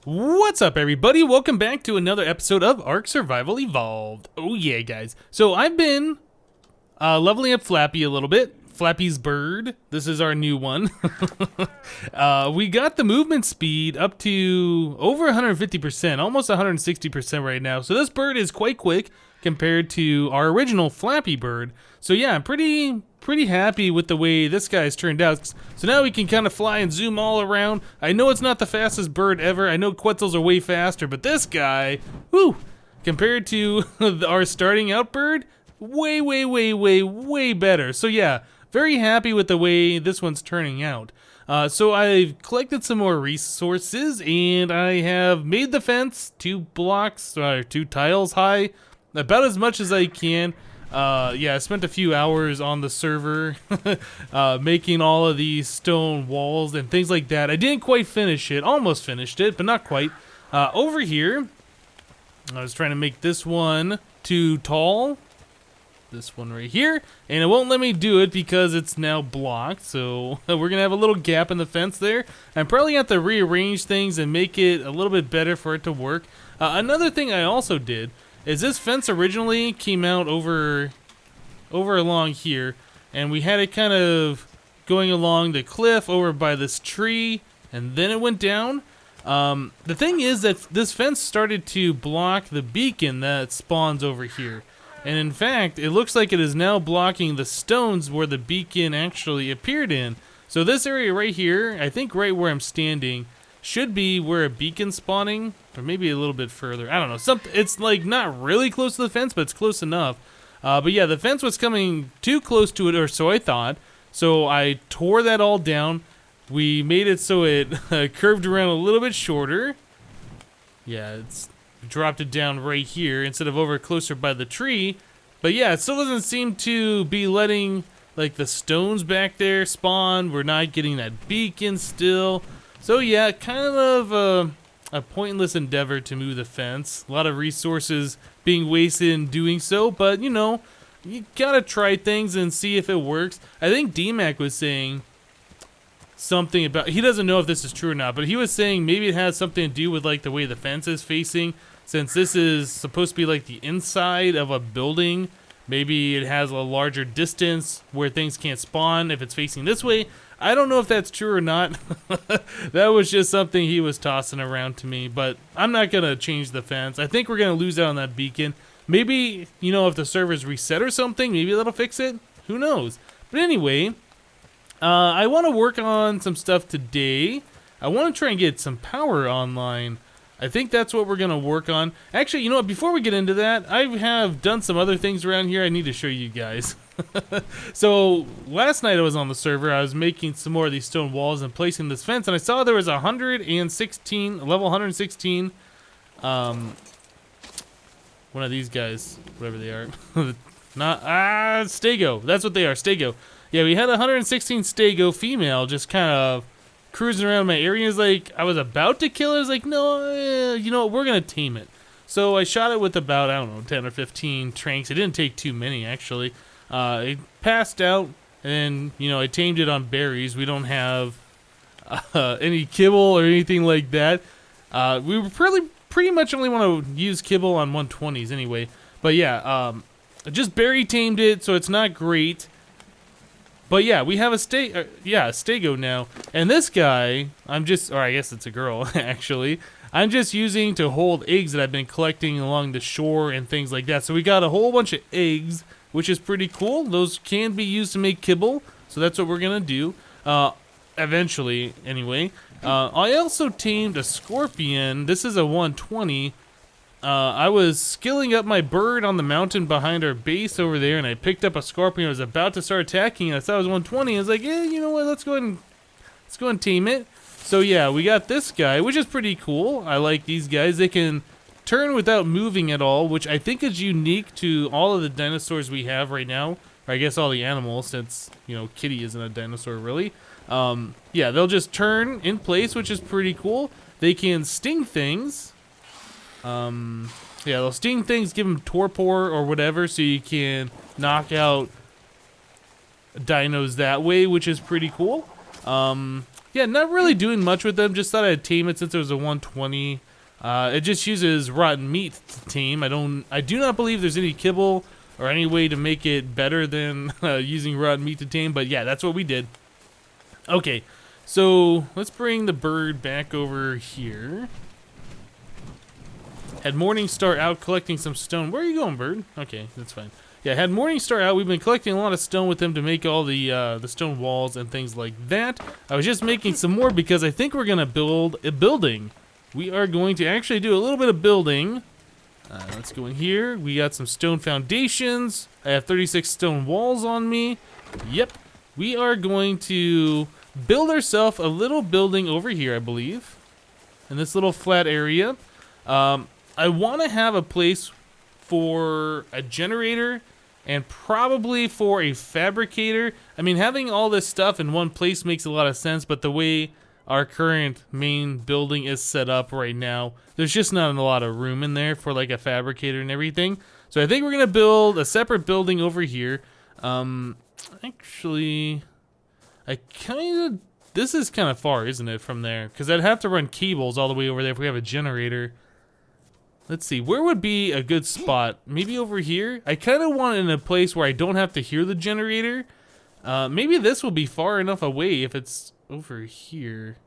What's up, everybody? Welcome back to another episode of ARK Survival Evolved. Oh yeah, guys. So I've been leveling up Flappy a little bit. Flappy's bird. This is our new one. We got the movement speed up to over 150%, almost 160% right now. So this bird is quite quick compared to our original Flappy bird. So yeah, I'm pretty happy with the way this guy's turned out. So now we can kind of fly and zoom all around. I know it's not the fastest bird ever. I know Quetzals are way faster, but this guy, whoo, compared to our starting out bird, way better. So yeah, very happy with the way this one's turning out. So I've collected some more resources, and I have made the fence 2 tiles high, about as much as I can. Yeah, I spent a few hours on the server making all of these stone walls and things like that. I didn't quite finish it, almost finished it, but not quite. Over here, I was trying to make this one too tall. This one right here, and it won't let me do it because it's now blocked, so we're gonna have a little gap in the fence there. I'm probably gonna have to rearrange things and make it a little bit better for it to work. Another thing I also did is this fence originally came out over along here, and we had it kind of going along the cliff over by this tree, and then it went down. The thing is that this fence started to block the beacon that spawns over here. And in fact, it looks like it is now blocking the stones where the beacon actually appeared in. So this area right here, I think right where I'm standing, should be where a beacon's spawning, or maybe a little bit further. I don't know. It's like not really close to the fence, but it's close enough. But yeah, the fence was coming too close to it, or so I thought. So I tore that all down. We made it so it curved around a little bit shorter. Yeah, it's dropped it down right here instead of over closer by the tree. But yeah, it still doesn't seem to be letting like the stones back there spawn. We're not getting that beacon still. So yeah, kind of a pointless endeavor to move the fence. A lot of resources being wasted in doing so, but you know, you gotta try things and see if it works. I think DMAC was saying something about, he doesn't know if this is true or not, but he was saying maybe it has something to do with like the way the fence is facing. Since this is supposed to be like the inside of a building, maybe it has a larger distance where things can't spawn if it's facing this way. I don't know if that's true or not. That was just something he was tossing around to me, but I'm not going to change the fence. I think we're going to lose out on that beacon. Maybe, you know, if the server's reset or something, maybe that'll fix it. Who knows? But anyway, I want to work on some stuff today. I want to try and get some power online. I think that's what we're going to work on. Actually, you know what? Before we get into that, I have done some other things around here I need to show you guys. So, last night I was on the server. I was making some more of these stone walls and placing this fence, and I saw there was level 116, one of these guys, whatever they are. Stego. That's what they are, Stego. Yeah, we had 116 Stego female just kind of cruising around my area. Like, I was about to kill it. I was like, no, you know what, we're gonna tame it. So I shot it with about, I don't know, 10 or 15 tranks. It didn't take too many, actually. It passed out, and you know, I tamed it on berries. We don't have any kibble or anything like that. We were pretty much only want to use kibble on 120s anyway. But yeah, I just berry tamed it, so it's not great. But yeah, we have a Stego now. And this guy, I guess it's a girl, actually. I'm just using to hold eggs that I've been collecting along the shore and things like that. So we got a whole bunch of eggs, which is pretty cool. Those can be used to make kibble, so that's what we're gonna do. Eventually, anyway. I also tamed a scorpion. This is a 120. I was skilling up my bird on the mountain behind our base over there, and I picked up a scorpion. I was about to start attacking, and I saw it was 120. I was like, yeah, you know what? Let's go ahead and tame it. So yeah, we got this guy, which is pretty cool. I like these guys. They can turn without moving at all, which I think is unique to all of the dinosaurs we have right now. Or I guess all the animals, since, you know, Kitty isn't a dinosaur really. Yeah, they'll just turn in place, which is pretty cool. They can sting things. Yeah, they'll sting things, give them torpor or whatever, so you can knock out dinos that way, which is pretty cool. yeah, not really doing much with them. Just thought I'd tame it since it was a 120. It just uses rotten meat to tame. I do not believe there's any kibble or any way to make it better than using rotten meat to tame. But yeah, that's what we did. Okay, so let's bring the bird back over here. Had Morningstar out collecting some stone. Where are you going, bird? Okay, that's fine. Yeah, had Morningstar out. We've been collecting a lot of stone with him to make all the stone walls and things like that. I was just making some more because I think we're gonna build a building. We are going to actually do a little bit of building. Let's go in here. We got some stone foundations. I have 36 stone walls on me. Yep. We are going to build ourselves a little building over here, I believe, in this little flat area. I want to have a place for a generator and probably for a fabricator. I mean, having all this stuff in one place makes a lot of sense, but the way our current main building is set up right now, there's just not a lot of room in there for like a fabricator and everything. So I think we're gonna build a separate building over here. Actually, this is kind of far, isn't it, from there? Because I'd have to run cables all the way over there if we have a generator. Let's see, where would be a good spot? Maybe over here? I kind of want it in a place where I don't have to hear the generator. Maybe this will be far enough away if it's over here.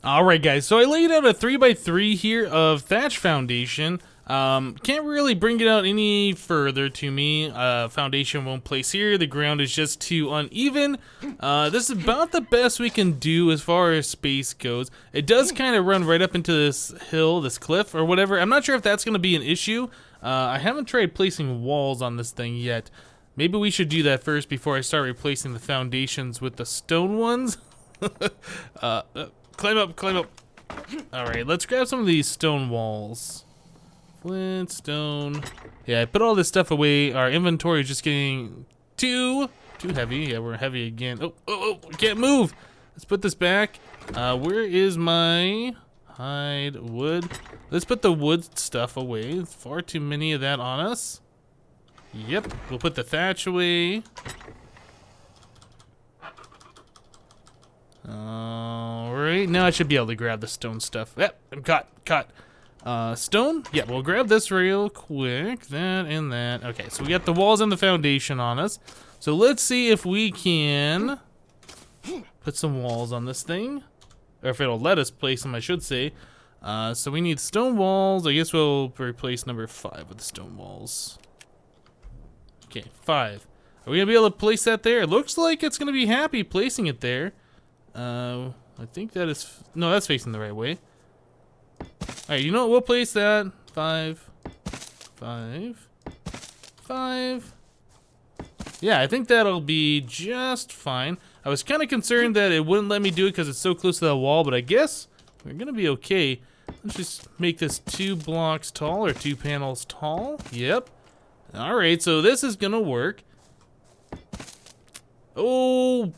Alright guys, so I laid out a 3x3 here of thatch foundation. Can't really bring it out any further to me. Foundation won't place here. The ground is just too uneven. This is about the best we can do as far as space goes. It does kind of run right up into this hill, this cliff or whatever. I'm not sure if that's going to be an issue. I haven't tried placing walls on this thing yet. Maybe we should do that first before I start replacing the foundations with the stone ones. Climb up, climb up. Alright, let's grab some of these stone walls. Flint, stone. Yeah, I put all this stuff away. Our inventory is just getting too heavy. Yeah, we're heavy again. Oh, I can't move. Let's put this back. Where is my hide wood? Let's put the wood stuff away. There's far too many of that on us. Yep, we'll put the thatch away. Alright, now I should be able to grab the stone stuff. Yep, I'm caught. Stone? Yeah, we'll grab this real quick. That and that. Okay, so we got the walls and the foundation on us. So let's see if we can put some walls on this thing. Or if it'll let us place them, I should say. So we need stone walls. I guess we'll replace number 5 with the stone walls. Okay, 5. Are we gonna be able to place that there? It looks like it's gonna be happy placing it there. I think that is, no, that's facing the right way. Alright, you know what, we'll place that. 5, 5, 5. Yeah, I think that'll be just fine. I was kind of concerned that it wouldn't let me do it because it's so close to that wall, but I guess we're gonna be okay. Let's just make this 2 blocks tall, or 2 panels tall. Yep. Alright, so this is gonna work. Oh,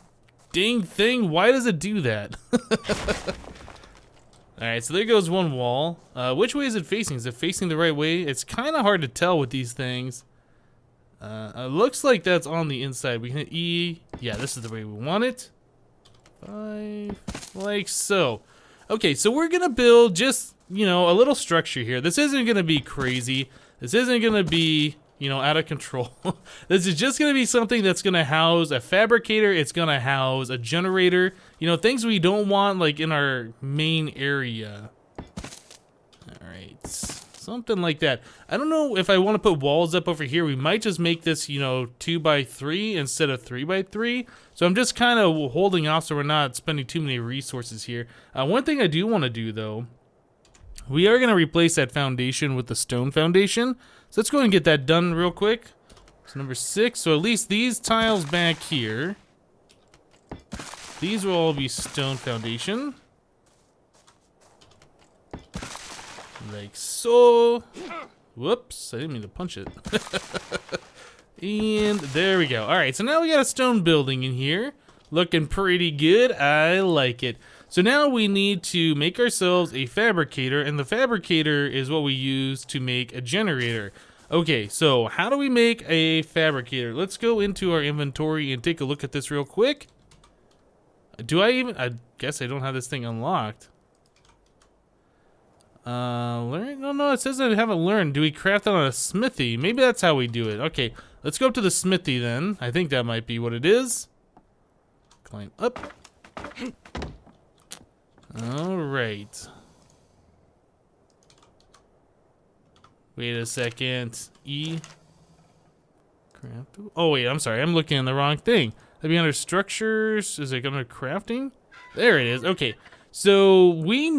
dang thing, why does it do that? Alright, so there goes one wall. Which way is it facing? Is it facing the right way? It's kind of hard to tell with these things. Looks like that's on the inside. We can hit E. Yeah, this is the way we want it. 5, like so. Okay, so we're gonna build just, you know, a little structure here. This isn't gonna be crazy. This isn't gonna be, you know, out of control. This is just gonna be something that's gonna house a fabricator. It's gonna house a generator. You know, things we don't want like in our main area. All right, something like that. I don't know if I want to put walls up over here. We might just make this, you know, 2x3 instead of 3x3. So I'm just kind of holding off so we're not spending too many resources here. One thing I do want to do though, we are gonna replace that foundation with the stone foundation. So let's go ahead and get that done real quick. So number 6, so at least these tiles back here, these will all be stone foundation. Like so. Whoops, I didn't mean to punch it. And there we go. Alright, so now we got a stone building in here. Looking pretty good, I like it. So now we need to make ourselves a fabricator, and the fabricator is what we use to make a generator. Okay, so how do we make a fabricator? Let's go into our inventory and take a look at this real quick. Do I even? I guess I don't have this thing unlocked. Learn? No, it says I haven't learned. Do we craft it on a smithy? Maybe that's how we do it. Okay, let's go up to the smithy then. I think that might be what it is. Climb up. Alright. Wait a second. E. Craft. Oh, wait, I'm sorry. I'm looking at the wrong thing. That'd be under structures. Is it under crafting? There it is. Okay. So we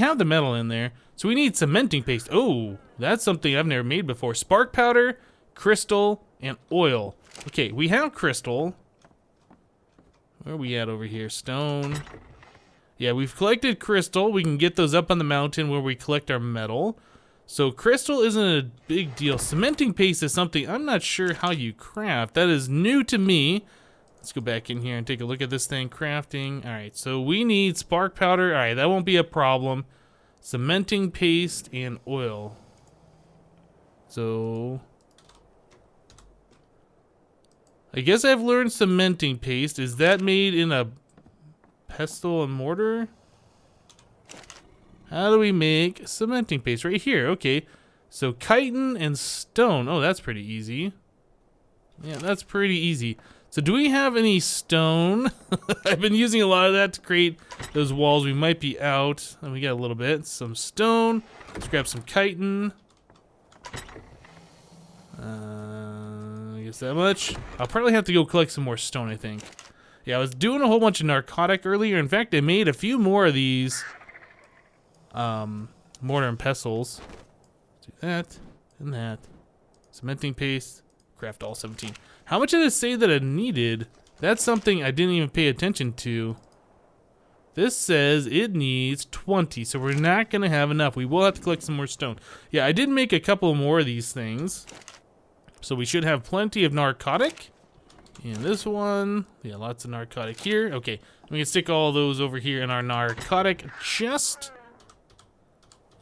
have the metal in there. So we need cementing paste. Oh, that's something I've never made before. Spark powder, crystal, and oil. Okay, we have crystal. Where are we at over here? Stone. Yeah, we've collected crystal. We can get those up on the mountain where we collect our metal. So crystal isn't a big deal. Cementing paste is something I'm not sure how you craft. That is new to me. Let's go back in here and take a look at this thing. Crafting. All right, so we need spark powder. All right, that won't be a problem. Cementing paste and oil. So I guess I've learned cementing paste. Is that made in a pestle and mortar? How do we make cementing paste? Right here. Okay. So chitin and stone. Oh, that's pretty easy. Yeah, that's pretty easy. So do we have any stone? I've been using a lot of that to create those walls. We might be out. And we got a little bit. Some stone. Let's grab some chitin. I guess that much. I'll probably have to go collect some more stone, I think. Yeah, I was doing a whole bunch of narcotic earlier. In fact, I made a few more of these mortar and pestles. Do that and that. Cementing paste. Craft all 17. How much did it say that I needed? That's something I didn't even pay attention to. This says it needs 20, so we're not gonna have enough. We will have to collect some more stone. Yeah, I did make a couple more of these things. So we should have plenty of narcotic. And this one, yeah, lots of narcotic here. Okay, we can stick all those over here in our narcotic chest.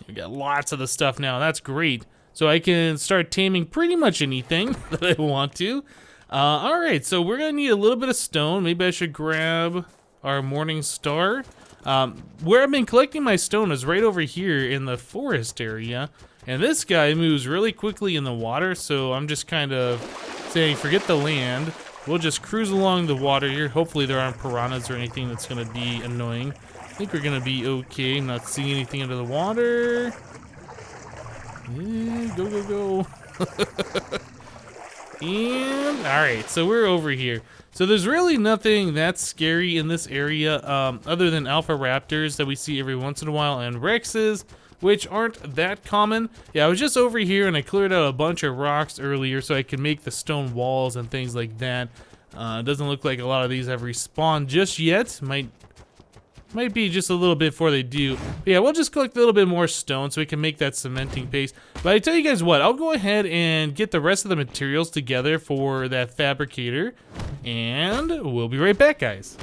We got lots of the stuff now, that's great. So I can start taming pretty much anything that I want to. Alright, so we're gonna need a little bit of stone. Maybe I should grab our morning star. Where I've been collecting my stone is right over here in the forest area. And this guy moves really quickly in the water, so I'm just kind of saying forget the land. We'll just cruise along the water here. Hopefully there aren't piranhas or anything that's gonna be annoying. I think we're gonna be okay. Not seeing anything under the water. Yeah, go, go, go. And, alright, so we're over here. So there's really nothing that scary in this area other than alpha raptors that we see every once in a while and rexes, which aren't that common. Yeah, I was just over here and I cleared out a bunch of rocks earlier so I could make the stone walls and things like that. It doesn't look like a lot of these have respawned just yet. Might be just a little bit before they do. But yeah, we'll just collect a little bit more stone so we can make that cementing paste. But I tell you guys what, I'll go ahead and get the rest of the materials together for that fabricator. And we'll be right back, guys.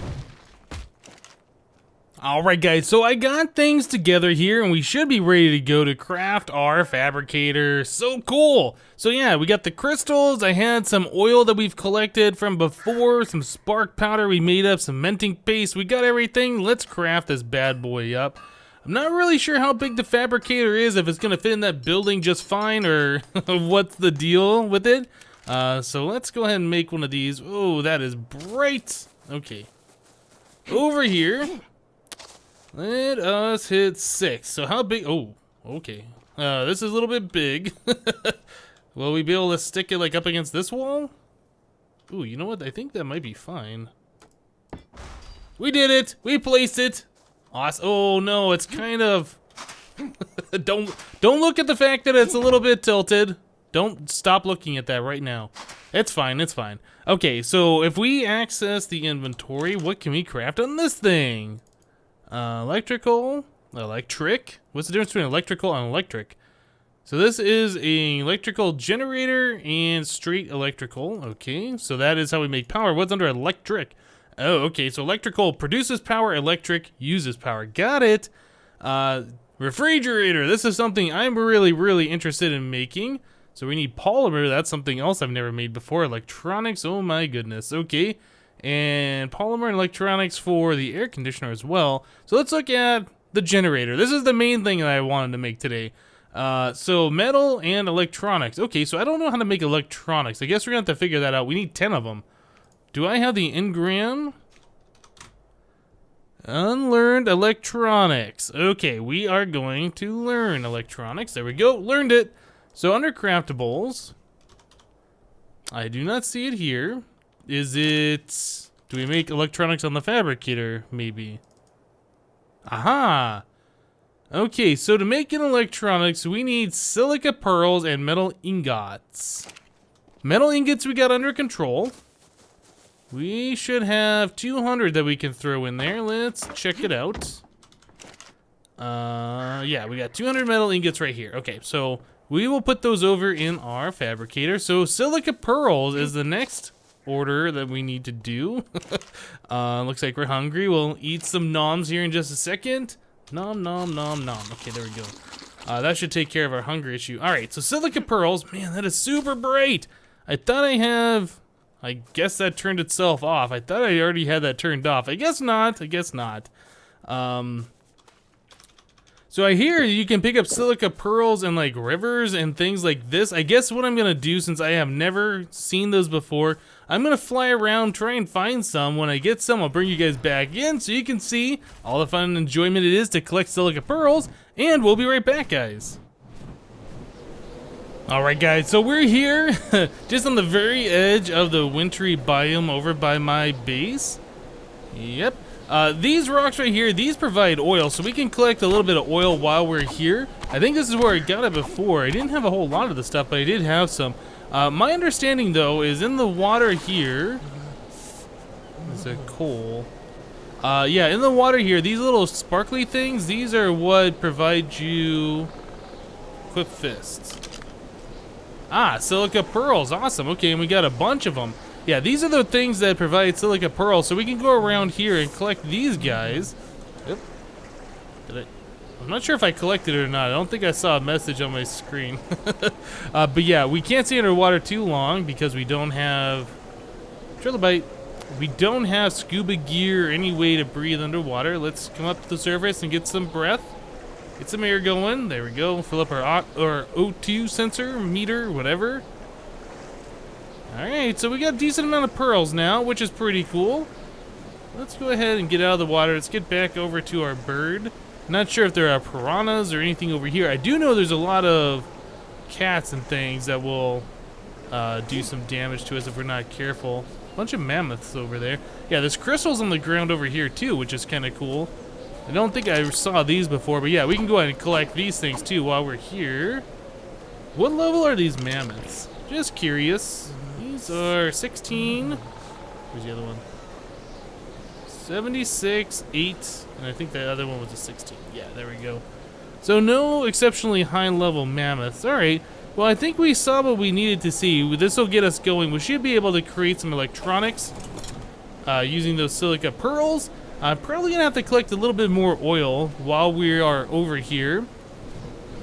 Alright guys, so I got things together here and we should be ready to go to craft our fabricator. So cool! So yeah, we got the crystals, I had some oil that we've collected from before, some spark powder we made up, cementing paste, we got everything. Let's craft this bad boy up. I'm not really sure how big the fabricator is, if it's gonna fit in that building just fine or what's the deal with it. So let's go ahead and make one of these. Oh, that is bright! Okay. Over here. Let us hit 6. So how big? Oh, okay. This is a little bit big. Will we be able to stick it like up against this wall? Ooh, you know what? I think that might be fine. We did it! We placed it! Awesome. Oh no, it's kind of... Don't look at the fact that it's a little bit tilted. Don't stop looking at that right now. It's fine, it's fine. Okay, so if we access the inventory, what can we craft on this thing? Electrical, electric. What's the difference between electrical and electric? So this is an electrical generator and straight electrical. Okay, so that is how we make power. What's under electric? Oh, okay, so electrical produces power, electric uses power. Got it. Refrigerator. This is something I'm really interested in making. So we need polymer. That's something else I've never made before. Electronics. Oh my goodness. Okay. and polymer and electronics for the air conditioner as well. So let's look at the generator. This is the main thing that I wanted to make today. So metal and electronics. Okay, so I don't know how to make electronics. I guess we're gonna have to figure that out. We need 10 of them. Do I have the engram? Unlearned electronics. Okay, we are going to learn electronics. There we go, learned it. So under craftables, I do not see it here. Is it, do we make electronics on the fabricator, maybe? Aha! Okay, so to make an electronics, we need silica pearls and metal ingots. Metal ingots we got under control. We should have 200 that we can throw in there. Let's check it out. Yeah, we got 200 metal ingots right here. Okay, so we will put those over in our fabricator. So silica pearls is the next order that we need to do. Looks like we're hungry. We'll eat some noms here in just a second. Nom, nom, nom, nom. Okay, there we go. That should take care of our hunger issue. All right, so silica pearls. Man, that is super bright. I thought I guess that turned itself off. I thought I already had that turned off. I guess not. I guess not. So I hear you can pick up silica pearls in like rivers and things like this. I guess what I'm gonna do, since I have never seen those before, I'm gonna fly around, try and find some. When I get some, I'll bring you guys back in so you can see all the fun and enjoyment it is to collect silica pearls, and we'll be right back, guys. Alright guys, so we're here just on the very edge of the wintry biome over by my base. Yep. These rocks right here, these provide oil, so we can collect a little bit of oil while we're here. I think this is where I got it before. I didn't have a whole lot of the stuff, but I did have some. My understanding though is in the water here, is a coal. Yeah, in the water here, these little sparkly things, these are what provide you equip fists. Ah, silica pearls, awesome. Okay, and we got a bunch of them. Yeah, these are the things that provide silica pearls, so we can go around here and collect these guys. Yep. I'm not sure if I collected it or not. I don't think I saw a message on my screen. But yeah, we can't stay underwater too long because we don't have trilobite. We don't have scuba gear or any way to breathe underwater. Let's come up to the surface and get some breath. Get some air going. There we go. Fill up our O2 sensor, meter, whatever. Alright, so we got a decent amount of pearls now, which is pretty cool. Let's go ahead and get out of the water. Let's get back over to our bird. Not sure if there are piranhas or anything over here. I do know there's a lot of cats and things that will do some damage to us if we're not careful. Bunch of mammoths over there. Yeah, there's crystals on the ground over here too, which is kind of cool. I don't think I saw these before, but yeah, we can go ahead and collect these things too while we're here. What level are these mammoths? Just curious. These are 16. Where's the other one? 76, 8, and I think the other one was a 16. Yeah, there we go. So no exceptionally high level mammoths. Alright, well I think we saw what we needed to see. This will get us going. We should be able to create some electronics using those silica pearls. I'm probably gonna have to collect a little bit more oil while we are over here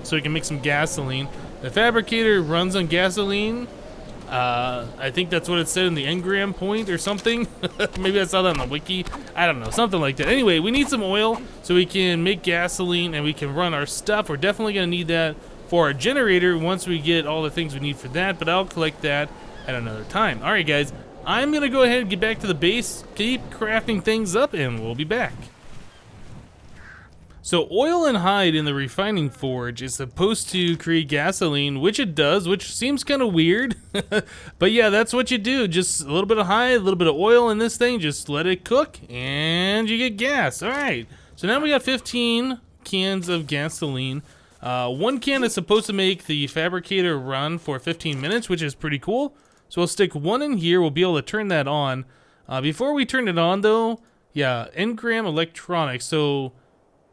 so we can make some gasoline. The fabricator runs on gasoline. I think that's what it said in the engram point or something. Maybe I saw that on the wiki. I don't know, something like that. Anyway, we need some oil so we can make gasoline and we can run our stuff. We're definitely gonna need that for our generator once we get all the things we need for that, but I'll collect that at another time. Alright guys, I'm gonna go ahead and get back to the base, keep crafting things up, and we'll be back. So oil and hide in the refining forge is supposed to create gasoline, which it does, which seems kind of weird. But yeah, that's what you do. Just a little bit of hide, a little bit of oil in this thing, just let it cook, and you get gas. All right, so now we got 15 cans of gasoline. One can is supposed to make the fabricator run for 15 minutes, which is pretty cool. So we'll stick one in here. We'll be able to turn that on. Before we turn it on, though, yeah, engram electronics. So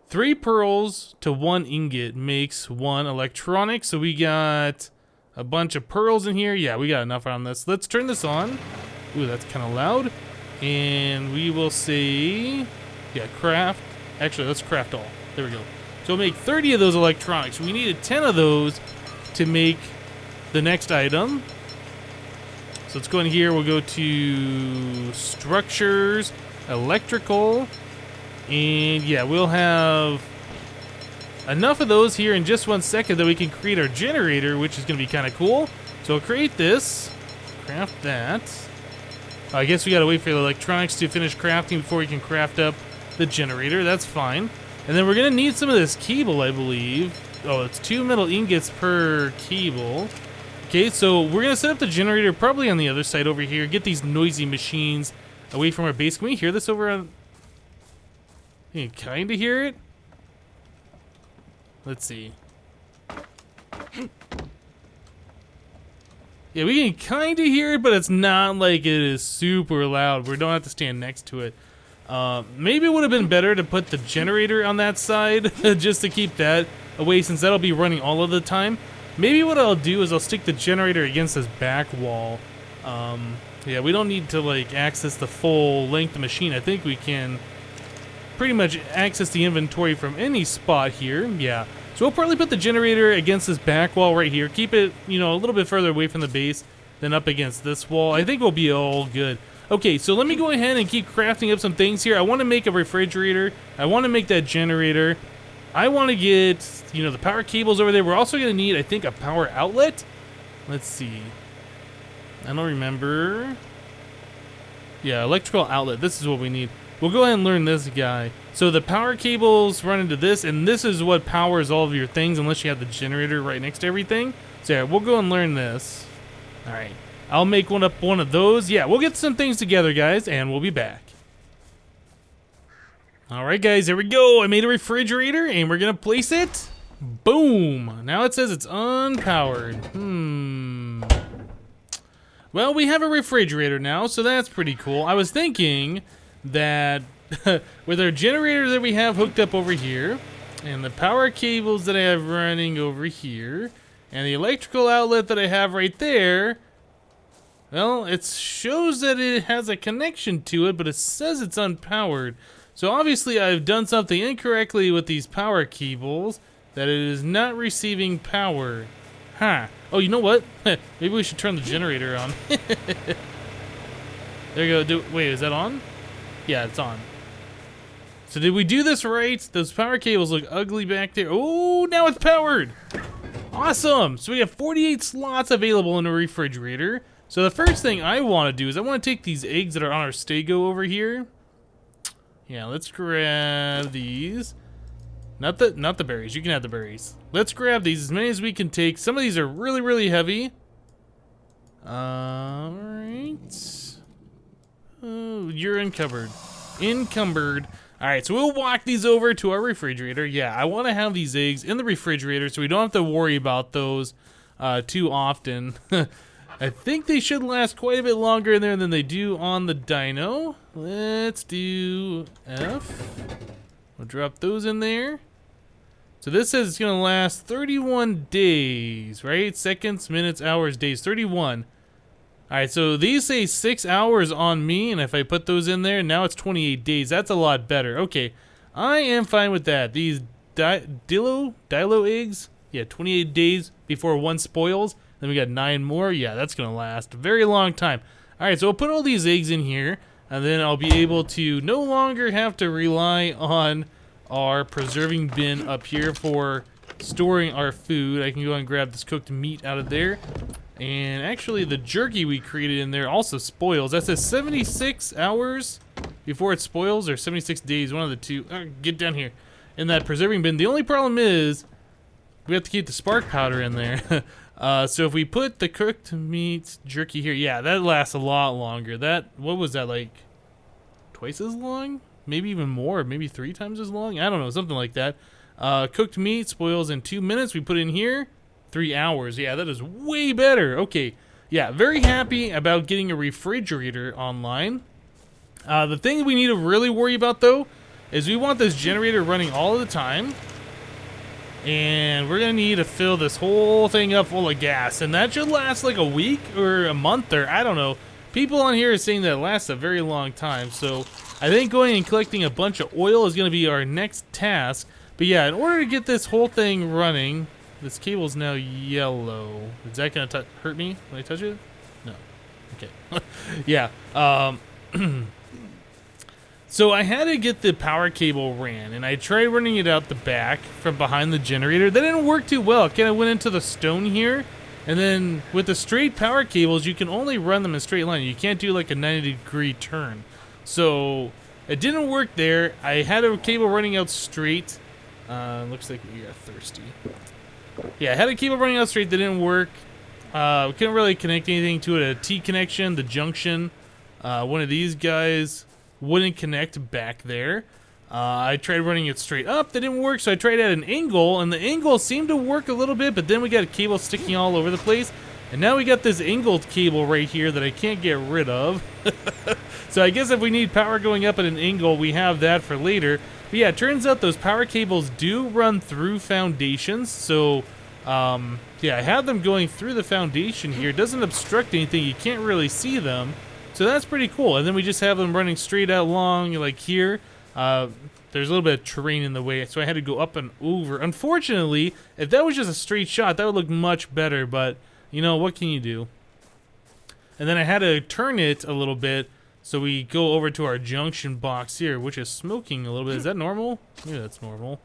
3 pearls to 1 ingot makes 1 electronic. So we got a bunch of pearls in here. Yeah, we got enough on this. Let's turn this on. Ooh, that's kind of loud. And we will say, yeah, craft. Actually, let's craft all. There we go. So we'll make 30 of those electronics. We needed 10 of those to make the next item. So let's go in here. We'll go to structures, electrical, and yeah, we'll have enough of those here in just 1 second that we can create our generator, which is going to be kind of cool. So we'll create this, craft that. I guess we got to wait for the electronics to finish crafting before we can craft up the generator. That's fine. And then we're going to need some of this cable, I believe. Oh, it's 2 metal ingots per cable. Okay, so we're going to set up the generator probably on the other side over here. Get these noisy machines away from our base. Can we hear this over on... You can kind of hear it? Let's see. Yeah, we can kind of hear it, but it's not like it is super loud. We don't have to stand next to it. Maybe it would have been better to put the generator on that side just to keep that away, since that'll be running all of the time. Maybe what I'll do is I'll stick the generator against this back wall. Yeah, we don't need to like access the full length of the machine. I think we can pretty much access the inventory from any spot here. Yeah, so we'll probably put the generator against this back wall right here. Keep it, you know, a little bit further away from the base than up against this wall. I think we'll be all good. Okay, so let me go ahead and keep crafting up some things here. I want to make a refrigerator. I want to make that generator. I want to get, you know, the power cables over there. We're also going to need, I think, a power outlet. Let's see. I don't remember. Yeah, electrical outlet. This is what we need. We'll go ahead and learn this guy. So the power cables run into this, and this is what powers all of your things unless you have the generator right next to everything. So yeah, we'll go and learn this. All right. I'll make one of those. Yeah, we'll get some things together, guys, and we'll be back. All right, guys, here we go. I made a refrigerator, and we're going to place it. Boom. Now it says it's unpowered. Well, we have a refrigerator now, so that's pretty cool. I was thinking that with our generator that we have hooked up over here, and the power cables that I have running over here, and the electrical outlet that I have right there, well, it shows that it has a connection to it, but it says it's unpowered. So obviously I've done something incorrectly with these power cables, that it is not receiving power. Huh. Oh, you know what? Maybe we should turn the generator on. There you go. Wait, is that on? Yeah, it's on. So did we do this right? Those power cables look ugly back there. Oh, now it's powered. Awesome. So we have 48 slots available in the refrigerator. So the first thing I want to do is I want to take these eggs that are on our stego over here. Yeah, let's grab these. Not the berries. You can have the berries. Let's grab these, as many as we can take. Some of these are really, really heavy. All right. Oh, you're encumbered. Encumbered. All right, so we'll walk these over to our refrigerator. Yeah, I want to have these eggs in the refrigerator so we don't have to worry about those too often. I think they should last quite a bit longer in there than they do on the dino. Let's do F. We'll drop those in there. So this says it's going to last 31 days, right? Seconds, minutes, hours, days, 31. All right, so these say 6 hours on me, and if I put those in there, now it's 28 days. That's a lot better. Okay, I am fine with that. These Dilo eggs, yeah, 28 days before one spoils. Then we got 9 more. Yeah, that's going to last a very long time. All right, so we'll put all these eggs in here, and then I'll be able to no longer have to rely on our preserving bin up here for storing our food. I can go and grab this cooked meat out of there. And actually, the jerky we created in there also spoils. That says 76 hours before it spoils, or 76 days, one of the two. Get down here. In that preserving bin. The only problem is we have to keep the spark powder in there. So if we put the cooked meat jerky here, yeah, that lasts a lot longer. What was that, like twice as long? Maybe even more, maybe 3 times as long? I don't know, something like that. Cooked meat spoils in 2 minutes. We put in here 3 hours. Yeah, that is way better. Okay, yeah, very happy about getting a refrigerator online. The thing we need to really worry about, though, is we want this generator running all the time. And we're going to need to fill this whole thing up full of gas. And that should last like a week or a month, or I don't know. People on here are saying that it lasts a very long time. So I think going and collecting a bunch of oil is going to be our next task. But yeah, in order to get this whole thing running, this cable is now yellow. Is that going to hurt me when I touch it? No. Okay. Yeah. So I had to get the power cable ran, and I tried running it out the back from behind the generator. That didn't work too well. It kind of went into the stone here, and then with the straight power cables, you can only run them in a straight line. You can't do like a 90-degree turn. So it didn't work there. I had a cable running out straight. Looks like we got thirsty. Yeah, I had a cable running out straight that didn't work. We couldn't really connect anything to it. A T connection, the junction. One of these guys wouldn't connect back there. I tried running it straight up, that didn't work, so I tried at an angle, and the angle seemed to work a little bit, but then we got a cable sticking all over the place, and now we got this angled cable right here that I can't get rid of. So I guess if we need power going up at an angle, we have that for later. But yeah, it turns out those power cables do run through foundations, so yeah, I have them going through the foundation here. It doesn't obstruct anything, you can't really see them. So that's pretty cool. And then we just have them running straight out along, like here. There's a little bit of terrain in the way, so I had to go up and over. Unfortunately, if that was just a straight shot, that would look much better, but, you know, what can you do? And then I had to turn it a little bit, so we go over to our junction box here, which is smoking a little bit. Is that normal? Yeah, that's normal.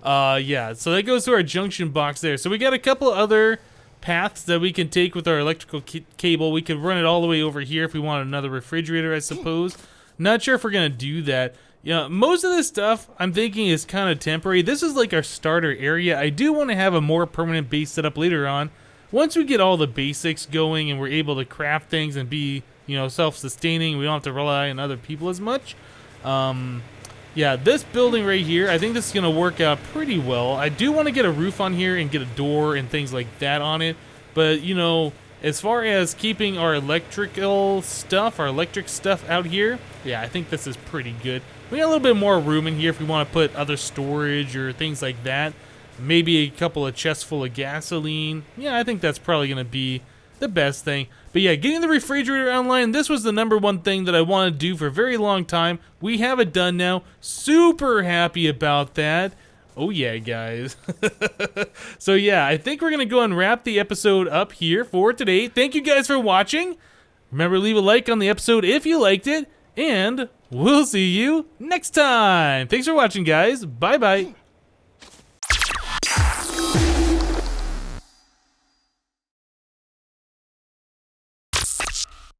Yeah, so that goes to our junction box there. So we got a couple other paths that we can take with our electrical cable. We could run it all the way over here if we want another refrigerator, I suppose. Not sure if we're gonna do that. Yeah, most of this stuff I'm thinking is kind of temporary. This is like our starter area. I do want to have a more permanent base set up later on. Once we get all the basics going and we're able to craft things and be, you know, self-sustaining, we don't have to rely on other people as much. Yeah, this building right here, I think this is going to work out pretty well. I do want to get a roof on here and get a door and things like that on it. But, you know, as far as keeping our electrical stuff, our electric stuff out here, yeah, I think this is pretty good. We got a little bit more room in here if we want to put other storage or things like that. Maybe a couple of chests full of gasoline. Yeah, I think that's probably going to be the best thing. But yeah, getting the refrigerator online, this was the #1 thing that I wanted to do for a very long time. We have it done now. Super happy about that. Oh yeah, guys. So yeah, I think we're going to go and wrap the episode up here for today. Thank you guys for watching. Remember, leave a like on the episode if you liked it. And we'll see you next time. Thanks for watching, guys. Bye-bye.